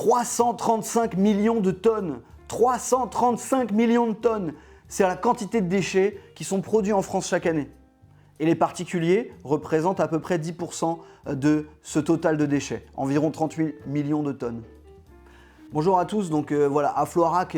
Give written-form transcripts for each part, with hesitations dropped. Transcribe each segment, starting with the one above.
335 millions de tonnes. 335 millions de tonnes. C'est la quantité de déchets qui sont produits en France chaque année. Et les particuliers représentent à peu près 10% de ce total de déchets, environ 38 millions de tonnes. Bonjour à tous, donc voilà, à Floirac,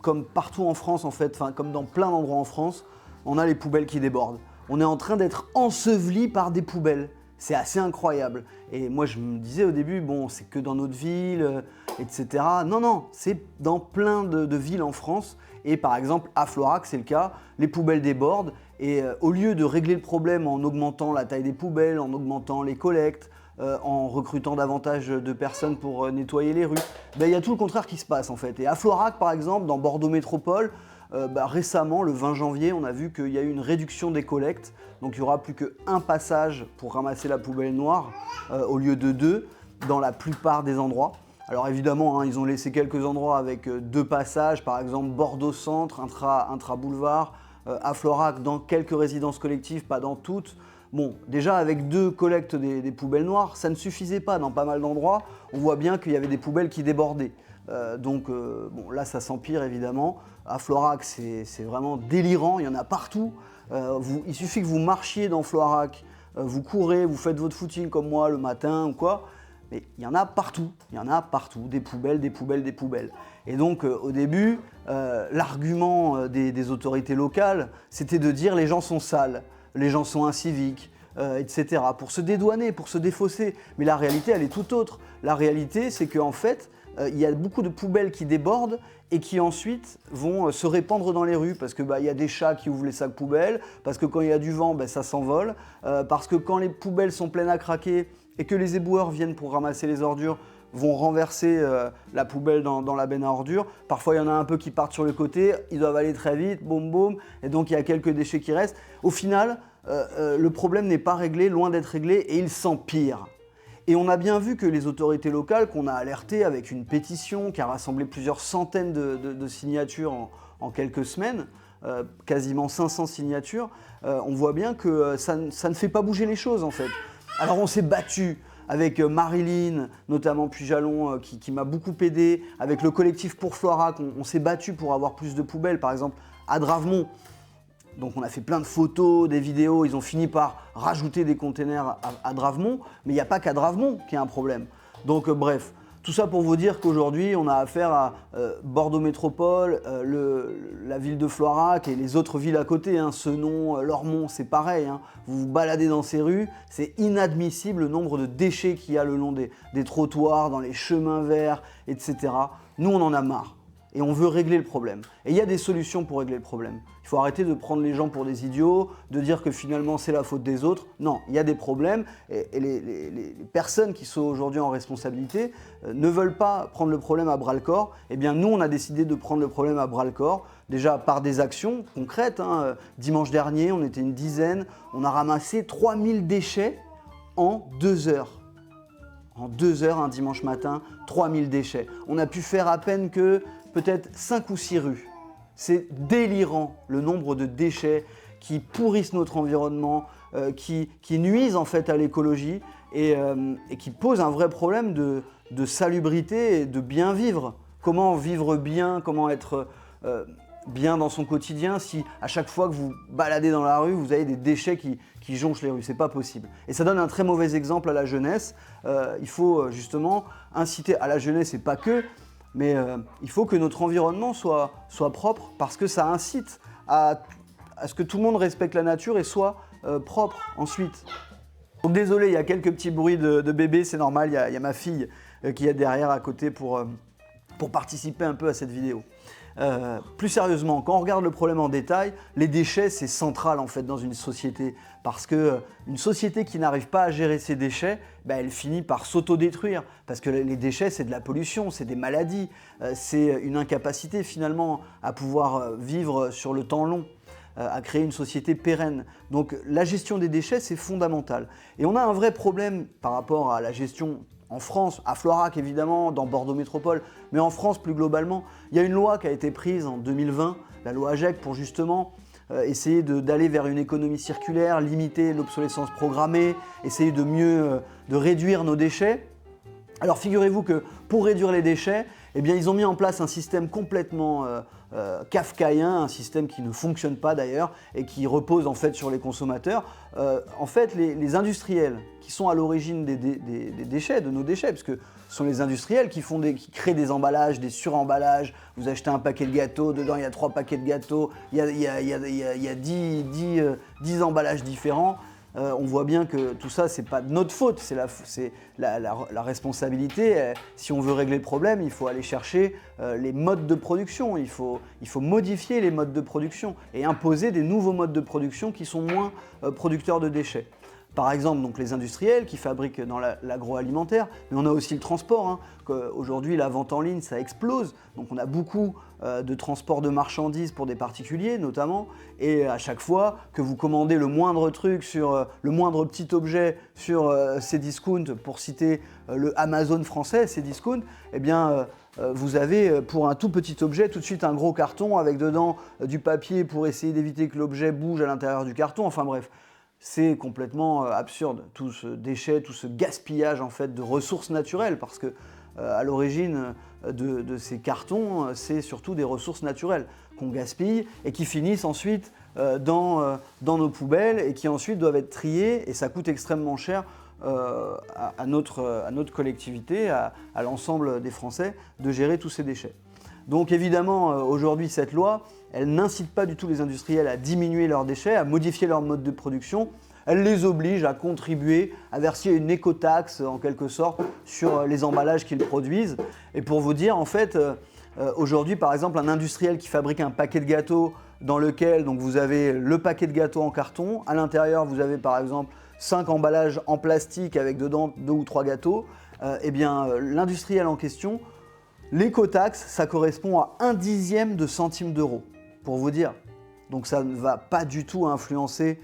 comme partout en France en fait, comme dans plein d'endroits en France, on a les poubelles qui débordent. On est en train d'être enseveli par des poubelles. C'est assez incroyable. Et moi je me disais au début, bon c'est que dans notre ville, etc. Non, c'est dans plein de villes en France. Et par exemple à Floirac c'est le cas, les poubelles débordent. Et au lieu de régler le problème en augmentant la taille des poubelles, en augmentant les collectes, en recrutant davantage de personnes pour nettoyer les rues, il y a tout le contraire qui se passe en fait. Et à Floirac par exemple, dans Bordeaux Métropole, récemment, le 20 janvier, on a vu qu'il y a eu une réduction des collectes. Donc il n'y aura plus qu'un passage pour ramasser la poubelle noire au lieu de 2 dans la plupart des endroits. Alors évidemment, ils ont laissé quelques endroits avec 2 passages, par exemple Bordeaux Centre, intra-boulevard, à Floirac, dans quelques résidences collectives, pas dans toutes. Bon, déjà avec 2 collectes des poubelles noires, ça ne suffisait pas dans pas mal d'endroits. On voit bien qu'il y avait des poubelles qui débordaient. Bon, là ça s'empire évidemment. À Floirac c'est vraiment délirant, il y en a partout. Il suffit que vous marchiez dans Floirac, vous courez, vous faites votre footing comme moi le matin ou quoi, mais il y en a partout, des poubelles, des poubelles, des poubelles. Et donc au début, l'argument des autorités locales, c'était de dire les gens sont sales, les gens sont inciviques, etc. pour se dédouaner, pour se défausser. Mais la réalité elle est tout autre. La réalité c'est qu'en fait, il y a beaucoup de poubelles qui débordent et qui ensuite vont se répandre dans les rues parce que y a des chats qui ouvrent les sacs poubelles, parce que quand il y a du vent, ça s'envole, parce que quand les poubelles sont pleines à craquer et que les éboueurs viennent pour ramasser les ordures, vont renverser la poubelle dans la benne à ordures. Parfois, il y en a un peu qui partent sur le côté, ils doivent aller très vite, boum boum, et donc il y a quelques déchets qui restent. Au final, le problème n'est pas réglé, loin d'être réglé, et il s'empire. Et on a bien vu que les autorités locales, qu'on a alertées avec une pétition qui a rassemblé plusieurs centaines de signatures en quelques semaines, quasiment 500 signatures, on voit bien que ça ne fait pas bouger les choses en fait. Alors on s'est battu avec Marilyn, notamment Pujalon, qui m'a beaucoup aidé, avec le collectif Pour Floirac, on s'est battu pour avoir plus de poubelles, par exemple à Dravemont. Donc on a fait plein de photos, des vidéos, ils ont fini par rajouter des containers à Dravemont, mais il n'y a pas qu'à Dravemont qu'il y a un problème. Donc bref, tout ça pour vous dire qu'aujourd'hui on a affaire à Bordeaux Métropole, la ville de Floirac et les autres villes à côté, Senon, Lormont, c'est pareil. Vous vous baladez dans ces rues, c'est inadmissible le nombre de déchets qu'il y a le long des trottoirs, dans les chemins verts, etc. Nous on en a marre. Et on veut régler le problème. Et il y a des solutions pour régler le problème. Il faut arrêter de prendre les gens pour des idiots, de dire que finalement c'est la faute des autres. Non, il y a des problèmes et les personnes qui sont aujourd'hui en responsabilité ne veulent pas prendre le problème à bras-le-corps. Eh bien nous, on a décidé de prendre le problème à bras-le-corps, déjà par des actions concrètes. Dimanche dernier, on était une dizaine, on a ramassé 3000 déchets en 2 heures. En 2 heures, un dimanche matin, 3000 déchets. On a pu faire à peine que peut-être 5 ou 6 rues. C'est délirant le nombre de déchets qui pourrissent notre environnement, qui nuisent en fait à l'écologie et qui posent un vrai problème de salubrité et de bien vivre. Comment vivre bien, comment être bien dans son quotidien si à chaque fois que vous baladez dans la rue, vous avez des déchets qui jonchent les rues. C'est pas possible. Et ça donne un très mauvais exemple à la jeunesse. Il faut justement inciter à la jeunesse et pas que, mais il faut que notre environnement soit propre parce que ça incite à ce que tout le monde respecte la nature et soit propre ensuite. Donc désolé, il y a quelques petits bruits de bébé, c'est normal, il y a ma fille qui est derrière à côté pour participer un peu à cette vidéo. Plus sérieusement, quand on regarde le problème en détail, les déchets c'est central en fait dans une société parce que une société qui n'arrive pas à gérer ses déchets, elle finit par s'autodétruire parce que les déchets c'est de la pollution, c'est des maladies, c'est une incapacité finalement à pouvoir vivre sur le temps long, à créer une société pérenne. Donc la gestion des déchets c'est fondamental et on a un vrai problème par rapport à la gestion en France, à Floirac évidemment, dans Bordeaux Métropole, mais en France plus globalement, il y a une loi qui a été prise en 2020, la loi AGEC, pour justement essayer d'aller vers une économie circulaire, limiter l'obsolescence programmée, essayer de mieux de réduire nos déchets. Alors figurez-vous que pour réduire les déchets, eh bien, ils ont mis en place un système complètement kafkaïen, un système qui ne fonctionne pas d'ailleurs et qui repose en fait sur les consommateurs. En fait, les industriels qui sont à l'origine des déchets, de nos déchets, parce que ce sont les industriels qui créent des emballages, des suremballages. Vous achetez un paquet de gâteaux, dedans il y a 3 paquets de gâteaux, il y a 10 emballages différents. On voit bien que tout ça, c'est pas de notre faute, c'est la responsabilité. Si on veut régler le problème, il faut aller chercher les modes de production, il faut modifier les modes de production et imposer des nouveaux modes de production qui sont moins producteurs de déchets. Par exemple, donc, les industriels qui fabriquent dans l'agroalimentaire, mais on a aussi le transport. Hein. Aujourd'hui, la vente en ligne, ça explose. Donc on a beaucoup de transport de marchandises pour des particuliers notamment. Et à chaque fois que vous commandez le moindre truc, le moindre petit objet sur Cdiscount, pour citer le Amazon français, Cdiscount, eh bien vous avez pour un tout petit objet tout de suite un gros carton avec dedans du papier pour essayer d'éviter que l'objet bouge à l'intérieur du carton. Enfin bref. C'est complètement absurde, tout ce déchet, tout ce gaspillage en fait de ressources naturelles, parce que à l'origine de ces cartons, c'est surtout des ressources naturelles qu'on gaspille et qui finissent ensuite dans nos poubelles et qui ensuite doivent être triées, et ça coûte extrêmement cher à notre collectivité, à l'ensemble des Français, de gérer tous ces déchets. Donc évidemment, aujourd'hui, cette loi, elle n'incite pas du tout les industriels à diminuer leurs déchets, à modifier leur mode de production. Elle les oblige à contribuer, à verser une écotaxe en quelque sorte sur les emballages qu'ils produisent. Et pour vous dire, en fait, aujourd'hui, par exemple, un industriel qui fabrique un paquet de gâteaux dans lequel donc, vous avez le paquet de gâteaux en carton, à l'intérieur, vous avez par exemple 5 emballages en plastique avec dedans 2 ou 3 gâteaux, eh bien, l'industriel en question, l'écotaxe, ça correspond à 1/10 de centime d'euro, pour vous dire. Donc ça ne va pas du tout influencer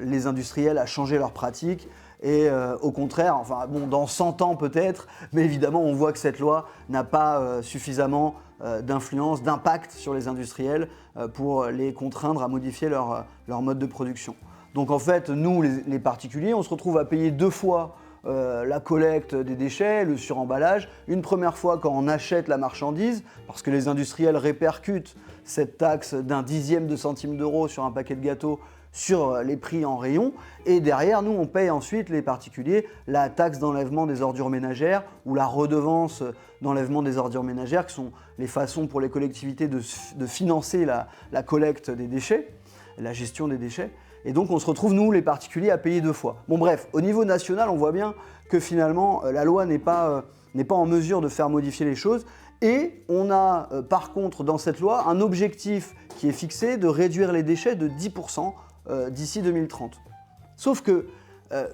les industriels à changer leurs pratiques. Et au contraire, enfin bon, dans 100 ans peut-être, mais évidemment on voit que cette loi n'a pas suffisamment d'influence, d'impact sur les industriels pour les contraindre à modifier leur mode de production. Donc en fait, nous les particuliers, on se retrouve à payer 2 fois la collecte des déchets, le suremballage. Une première fois quand on achète la marchandise, parce que les industriels répercutent cette taxe d'1/10 de centime d'euro sur un paquet de gâteaux sur les prix en rayon. Et derrière, nous, on paye ensuite, les particuliers, la taxe d'enlèvement des ordures ménagères ou la redevance d'enlèvement des ordures ménagères, qui sont les façons pour les collectivités de financer la collecte des déchets, la gestion des déchets. Et donc on se retrouve, nous, les particuliers, à payer 2 fois. Bon bref, au niveau national, on voit bien que finalement, la loi n'est pas en mesure de faire modifier les choses. Et on a, par contre, dans cette loi, un objectif qui est fixé de réduire les déchets de 10% d'ici 2030. Sauf que,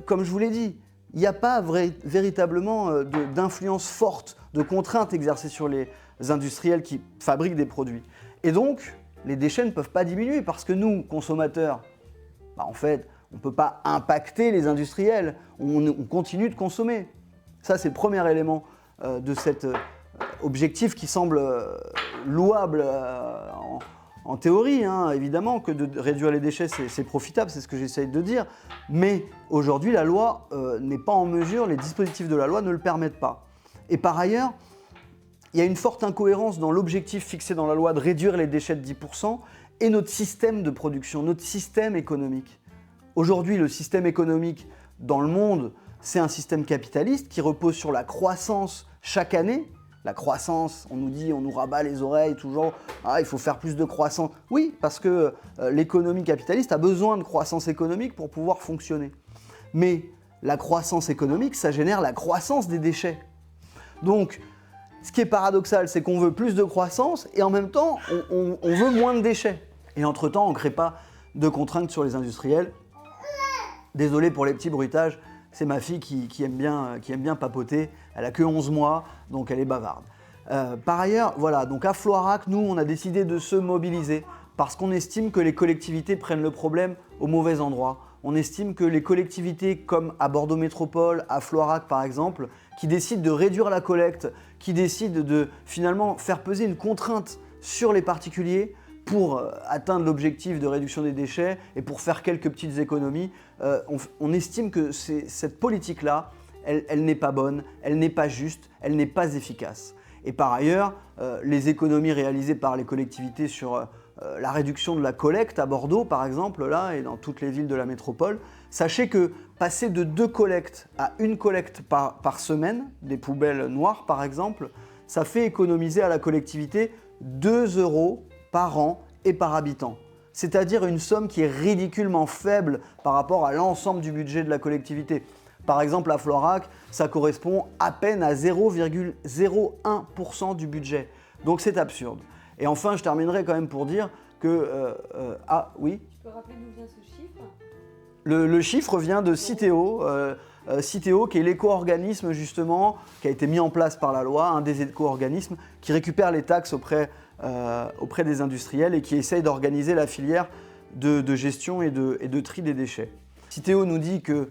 comme je vous l'ai dit, il n'y a pas véritablement d'influence forte, de contraintes exercées sur les industriels qui fabriquent des produits. Et donc, les déchets ne peuvent pas diminuer parce que nous, consommateurs, en fait, on ne peut pas impacter les industriels, on continue de consommer. Ça, c'est le premier élément de cet objectif qui semble louable en théorie, hein, évidemment, que de réduire les déchets, c'est profitable, c'est ce que j'essaye de dire. Mais aujourd'hui, la loi n'est pas en mesure, les dispositifs de la loi ne le permettent pas. Et par ailleurs, il y a une forte incohérence dans l'objectif fixé dans la loi de réduire les déchets de 10% et notre système de production, notre système économique. Aujourd'hui, le système économique dans le monde, c'est un système capitaliste qui repose sur la croissance chaque année. La croissance, on nous dit, on nous rabat les oreilles toujours, il faut faire plus de croissance. Oui, parce que l'économie capitaliste a besoin de croissance économique pour pouvoir fonctionner. Mais la croissance économique, ça génère la croissance des déchets. Donc, ce qui est paradoxal, c'est qu'on veut plus de croissance et en même temps, on veut moins de déchets. Et entre-temps, on ne crée pas de contraintes sur les industriels. Désolé pour les petits bruitages, c'est ma fille qui aime bien papoter. Elle a que 11 mois, donc elle est bavarde. Par ailleurs, voilà, donc à Floirac, nous, on a décidé de se mobiliser parce qu'on estime que les collectivités prennent le problème au mauvais endroit. On estime que les collectivités comme à Bordeaux Métropole, à Floirac par exemple, qui décident de réduire la collecte, qui décident de finalement faire peser une contrainte sur les particuliers pour atteindre l'objectif de réduction des déchets et pour faire quelques petites économies, on estime que cette politique-là elle n'est pas bonne, elle n'est pas juste, elle n'est pas efficace. Et par ailleurs, les économies réalisées par les collectivités sur la réduction de la collecte à Bordeaux, par exemple, là, et dans toutes les villes de la métropole, sachez que passer de 2 collectes à 1 collecte par semaine, des poubelles noires par exemple, ça fait économiser à la collectivité 2 € par an et par habitant. C'est-à-dire une somme qui est ridiculement faible par rapport à l'ensemble du budget de la collectivité. Par exemple, à Florac, ça correspond à peine à 0,01% du budget. Donc c'est absurde. Et enfin, je terminerai quand même pour dire que... ah oui. Tu peux rappeler d'où vient ce chiffre? Le chiffre vient de Citeo, Citeo qui est l'éco-organisme justement, qui a été mis en place par la loi, un des éco-organismes qui récupère les taxes auprès des industriels et qui essaye d'organiser la filière de gestion et de tri des déchets. Citeo nous dit que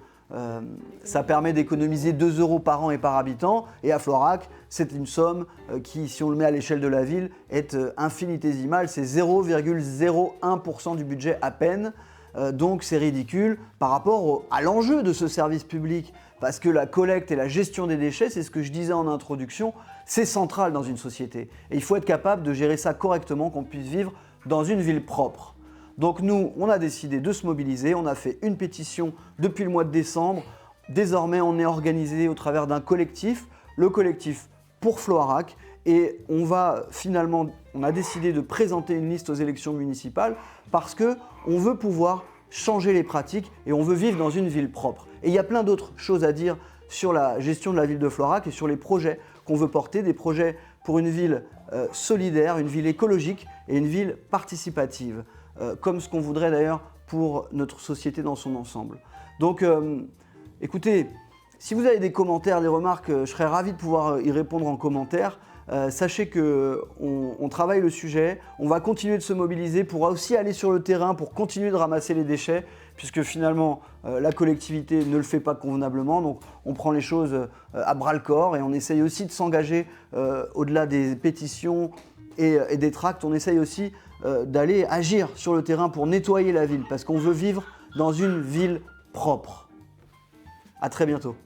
ça permet d'économiser 2 € par an et par habitant, et à Florac, c'est une somme qui, si on le met à l'échelle de la ville, est infinitésimale, c'est 0,01% du budget à peine, donc c'est ridicule par rapport à l'enjeu de ce service public, parce que la collecte et la gestion des déchets, c'est ce que je disais en introduction, c'est central dans une société, et il faut être capable de gérer ça correctement, qu'on puisse vivre dans une ville propre. Donc nous, on a décidé de se mobiliser, on a fait une pétition depuis le mois de décembre. Désormais, on est organisé au travers d'un collectif, le collectif pour Florac. Et on a décidé de présenter une liste aux élections municipales parce qu'on veut pouvoir changer les pratiques et on veut vivre dans une ville propre. Et il y a plein d'autres choses à dire sur la gestion de la ville de Florac et sur les projets qu'on veut porter, des projets pour une ville solidaire, une ville écologique et une ville participative. Comme ce qu'on voudrait d'ailleurs pour notre société dans son ensemble. Donc écoutez, si vous avez des commentaires, des remarques, je serais ravi de pouvoir y répondre en commentaire. Sachez qu'on travaille le sujet, on va continuer de se mobiliser pour aussi aller sur le terrain, pour continuer de ramasser les déchets, puisque finalement la collectivité ne le fait pas convenablement, donc on prend les choses à bras-le-corps et on essaye aussi de s'engager au-delà des pétitions et des tracts, on essaye aussi d'aller agir sur le terrain pour nettoyer la ville, parce qu'on veut vivre dans une ville propre. À très bientôt.